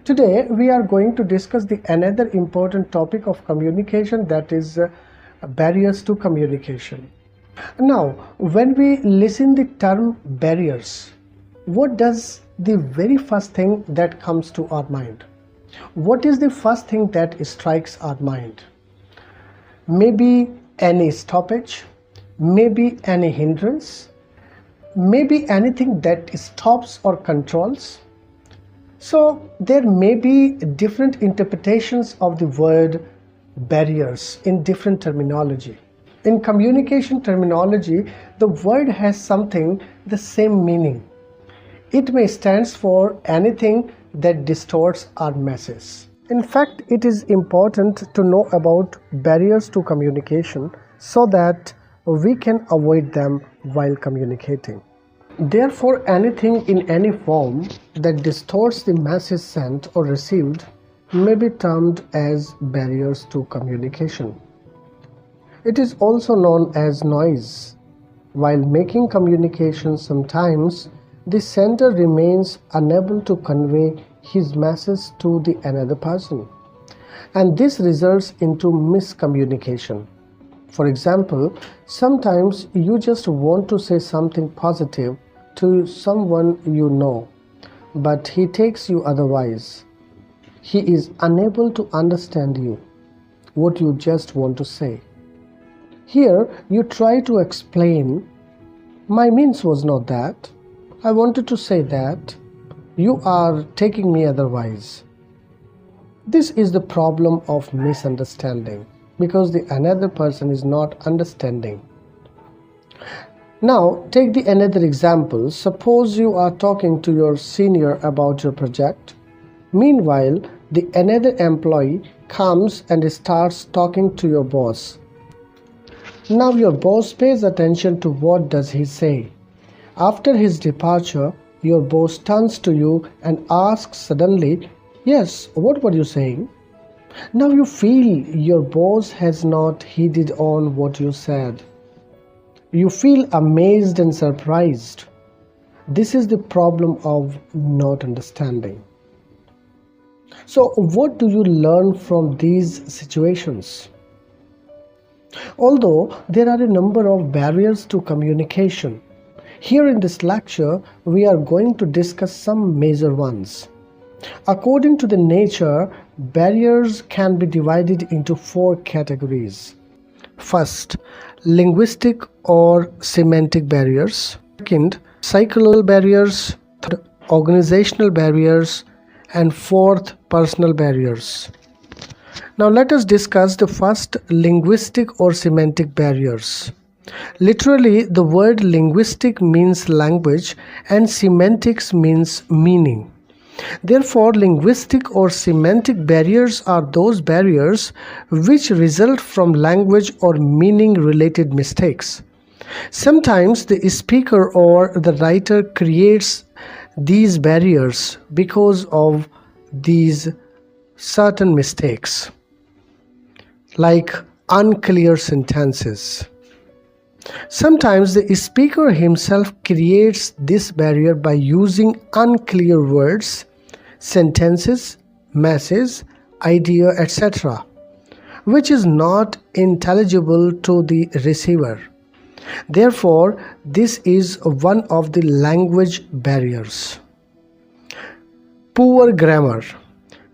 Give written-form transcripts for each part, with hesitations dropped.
Today we are going to discuss the another important topic of communication, that is barriers to communication. Now, when we listen the term barriers, what does the very first thing that comes to our mind? What is the first thing that strikes our mind? Maybe any stoppage, maybe any hindrance, maybe anything that stops or controls. So there may be different interpretations of the word barriers in different terminology. In communication terminology, the word has something the same meaning. It may stand for anything that distorts our message. In fact, it is important to know about barriers to communication so that we can avoid them while communicating. Therefore, anything in any form that distorts the message sent or received may be termed as barriers to communication. It is also known as noise. While making communication, sometimes the sender remains unable to convey his message to the another person, and this results into miscommunication. For example, sometimes you just want to say something positive to someone you know, but he takes you otherwise. He is unable to understand you, what you just want to say. Here you try to explain, my means was not that. I wanted to say that. You are taking me otherwise. This is the problem of misunderstanding, because the another person is not understanding. Now, take the another example. Suppose you are talking to your senior about your project. Meanwhile, the another employee comes and starts talking to your boss. Now your boss pays attention to what does he say. After his departure, your boss turns to you and asks suddenly, "Yes, what were you saying?" Now you feel your boss has not heeded on what you said. You feel amazed and surprised. This is the problem of not understanding. So, what do you learn from these situations? Although there are a number of barriers to communication, here in this lecture we are going to discuss some major ones. According to the nature, barriers can be divided into 4 categories. First, linguistic or semantic barriers. Second, psychological barriers. Third, organizational barriers. And fourth, personal barriers. Now let us discuss the first, linguistic or semantic barriers. Literally, the word linguistic means language and semantics means meaning. Therefore, linguistic or semantic barriers are those barriers which result from language or meaning-related mistakes. Sometimes the speaker or the writer creates these barriers because of these certain mistakes, like unclear sentences. Sometimes the speaker himself creates this barrier by using unclear words, sentences, message, idea, etc., which is not intelligible to the receiver. Therefore, this is one of the language barriers. Poor grammar.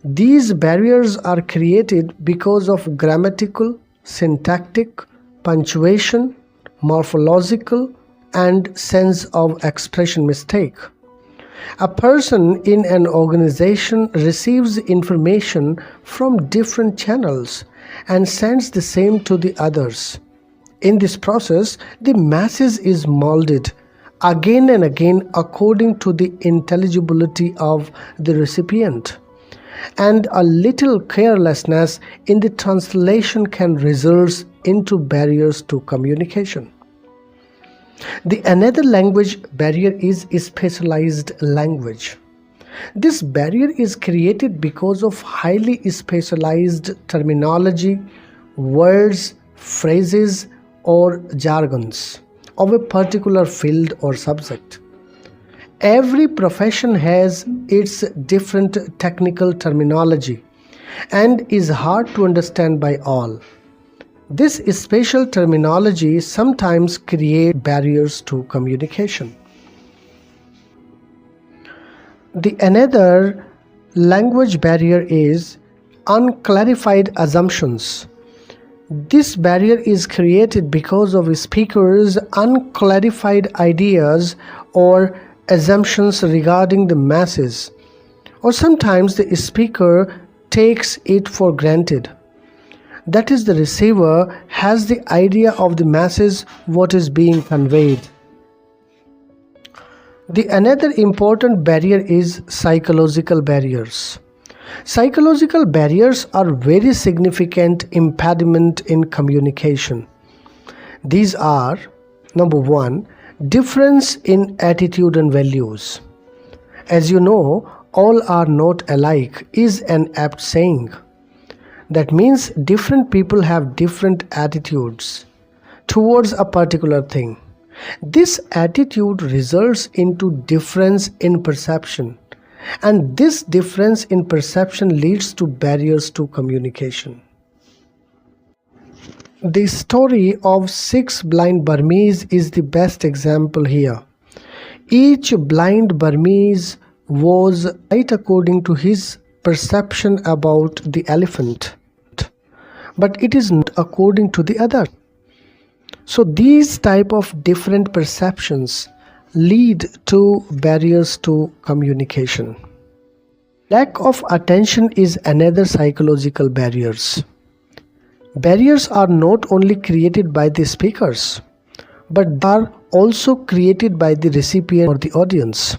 These barriers are created because of grammatical, syntactic, punctuation, morphological, and sense of expression mistake. A person in an organization receives information from different channels and sends the same to the others. In this process, the message is molded again and again according to the intelligibility of the recipient, and a little carelessness in the translation can result into barriers to communication. The another language barrier is specialized language. This barrier is created because of highly specialized terminology, words, phrases, or jargons of a particular field or subject. Every profession has its different technical terminology and is hard to understand by all. This special terminology sometimes creates barriers to communication. The another language barrier is unclarified assumptions. This barrier is created because of speakers' unclarified ideas or assumptions regarding the masses, or sometimes the speaker takes it for granted. That is, the receiver has the idea of the masses what is being conveyed. The another important barrier is psychological barriers. Psychological barriers are very significant impediment in communication. These are: number one, difference in attitude and values. As you know, all are not alike is an apt saying. That means different people have different attitudes towards a particular thing. This attitude results into difference in perception, and this difference in perception leads to barriers to communication. The story of 6 blind Burmese is the best example here. Each blind Burmese was right according to his perception about the elephant, but it is not according to the other. So these type of different perceptions lead to barriers to communication. Lack of attention is another psychological barriers. Barriers are not only created by the speakers, but are also created by the recipient or the audience.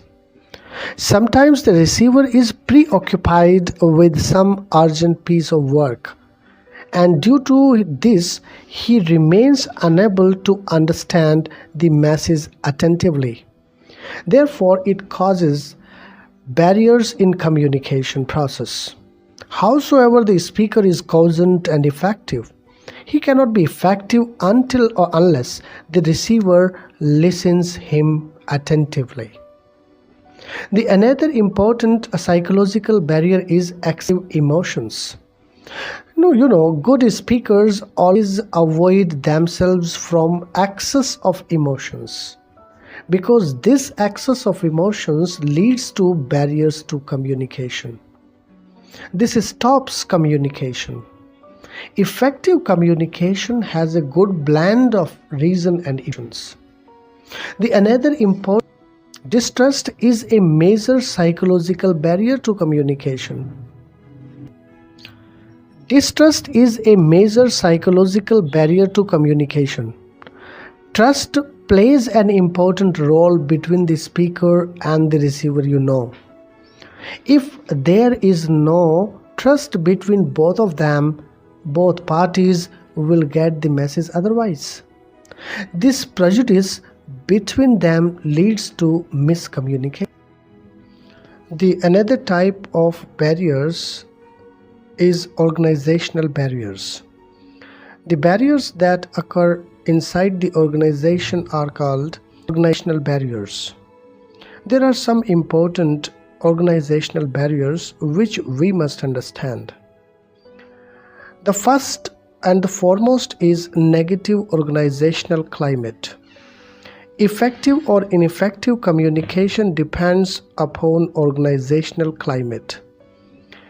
Sometimes the receiver is preoccupied with some urgent piece of work, and due to this, he remains unable to understand the message attentively. Therefore, it causes barriers in communication process. Howsoever the speaker is cogent and effective, he cannot be effective until or unless the receiver listens him attentively. The another important psychological barrier is excessive emotions. Good speakers always avoid themselves from excess of emotions, because this excess of emotions leads to barriers to communication. This stops communication. Effective communication has a good blend of reason and emotions. The another important distrust is a major psychological barrier to communication. Distrust is a major psychological barrier to communication. Trust plays an important role between the speaker and the receiver. If there is no trust between both of them, both parties will get the message otherwise. This prejudice between them leads to miscommunication. The another type of barriers is organizational barriers. The barriers that occur inside the organization are called organizational barriers. There are some important organizational barriers which we must understand. The first and the foremost is negative organizational climate. Effective or ineffective communication depends upon organizational climate.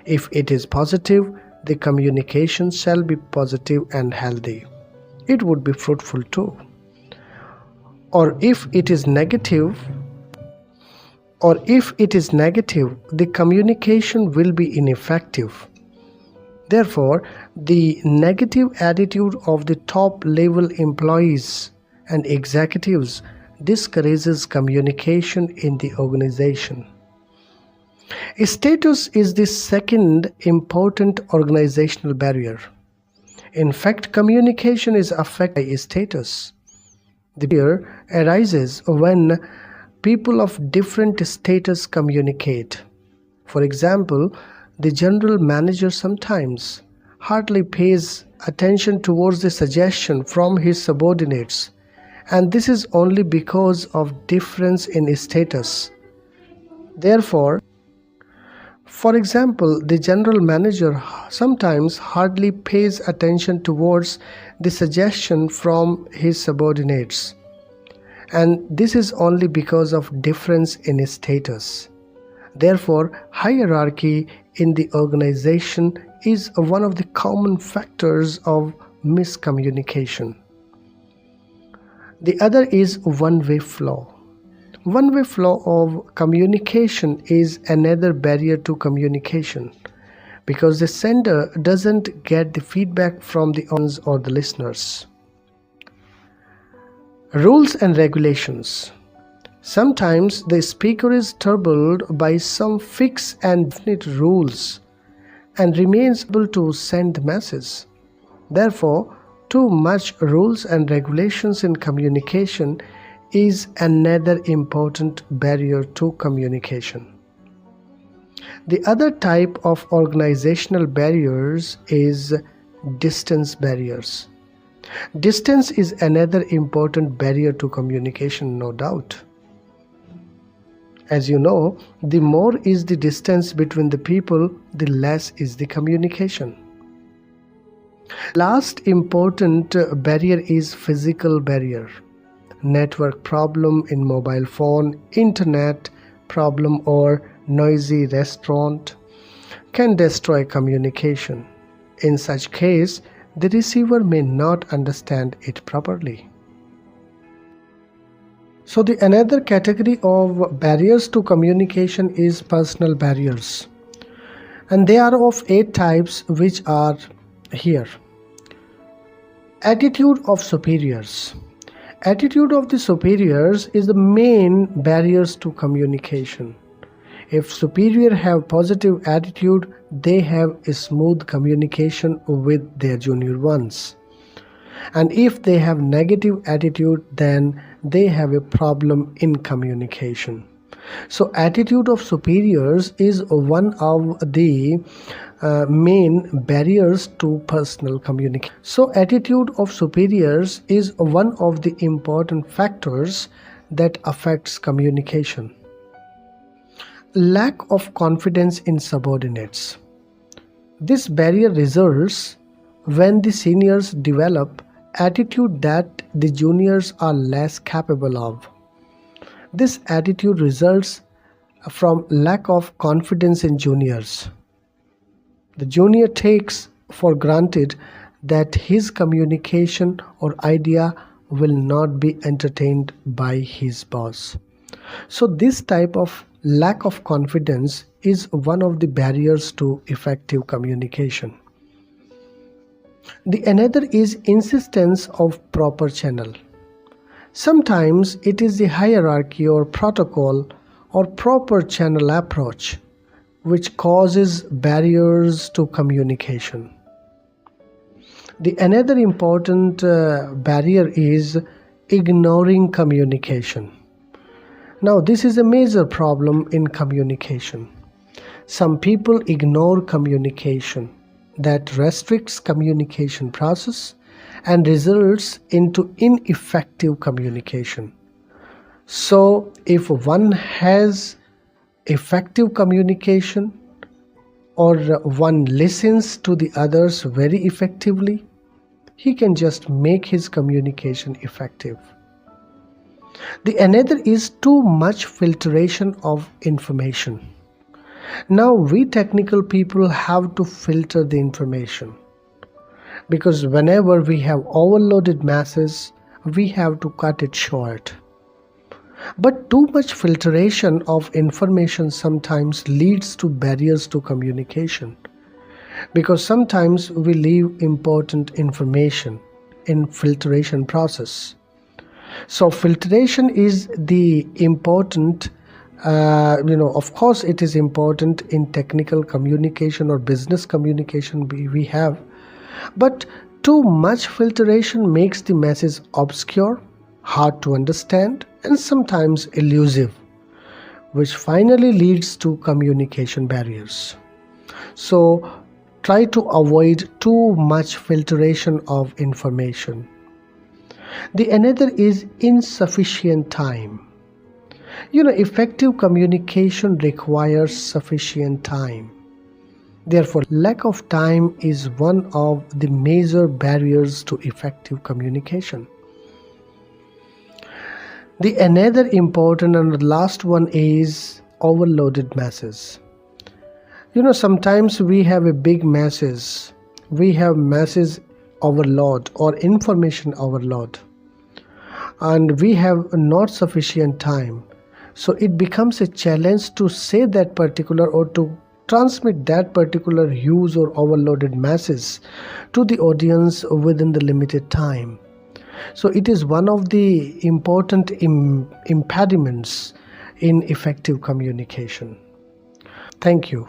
If it is positive, the communication shall be positive and healthy. It would be fruitful too. Or if it is negative, the communication will be ineffective. Therefore, the negative attitude of the top level employees and executives discourages communication in the organization. Status is the second important organizational barrier. In fact, communication is affected by status. The barrier arises when people of different status communicate. For example, the general manager sometimes hardly pays attention towards the suggestion from his subordinates, and this is only because of difference in status. Therefore, for example, the general manager sometimes hardly pays attention towards the suggestion from his subordinates, and this is only because of difference in his status. Therefore, hierarchy in the organization is one of the common factors of miscommunication. The other is one-way flow. One-way flow of communication is another barrier to communication because the sender doesn't get the feedback from the audience or the listeners. Rules and regulations. Sometimes the speaker is troubled by some fixed and definite rules and remains able to send the message. Therefore, too much rules and regulations in communication is another important barrier to communication. The other type of organizational barriers is distance barriers. Distance is another important barrier to communication, no doubt. As you know, the more is the distance between the people, the less is the communication. Last important barrier is physical barrier. Network problem in mobile phone, internet problem or noisy restaurant can destroy communication. In such case, the receiver may not understand it properly. So the another category of barriers to communication is personal barriers. And they are of 8 types which are here. Attitude of superiors. Attitude of the superiors is the main barriers to communication. If superior have positive attitude, they have a smooth communication with their junior ones. And if they have negative attitude, then they have a problem in communication. So attitude of superiors is one of the main barriers to personal communication. So attitude of superiors is one of the important factors that affects communication. Lack of confidence in subordinates. This barrier results when the seniors develop attitude that the juniors are less capable of. This attitude results from lack of confidence in juniors. The junior takes for granted that his communication or idea will not be entertained by his boss. So this type of lack of confidence is one of the barriers to effective communication. The another is insistence of proper channel. Sometimes it is the hierarchy or protocol or proper channel approach which causes barriers to communication. The another important barrier is ignoring communication. Now this is a major problem in communication. Some people ignore communication that restricts communication process and results into ineffective communication. So if one has effective communication or one listens to the others very effectively, he can just make his communication effective. The another is too much filtration of information. Now we technical people have to filter the information because whenever we have overloaded masses, we have to cut it short. But too much filtration of information sometimes leads to barriers to communication because sometimes we leave important information in filtration process. So filtration is the important of course it is important in technical communication or business communication we have, but too much filtration makes the message obscure, hard to understand and sometimes elusive, which finally leads to communication barriers. So try to avoid too much filtration of information. The another is insufficient time. Effective communication requires sufficient time. Therefore, lack of time is one of the major barriers to effective communication. The another important and the last one is overloaded masses. Sometimes we have a big masses. We have masses overload or information overload, and we have not sufficient time. So it becomes a challenge to say that particular or to transmit that particular huge or overloaded masses to the audience within the limited time. So it is one of the important impediments in effective communication. Thank you.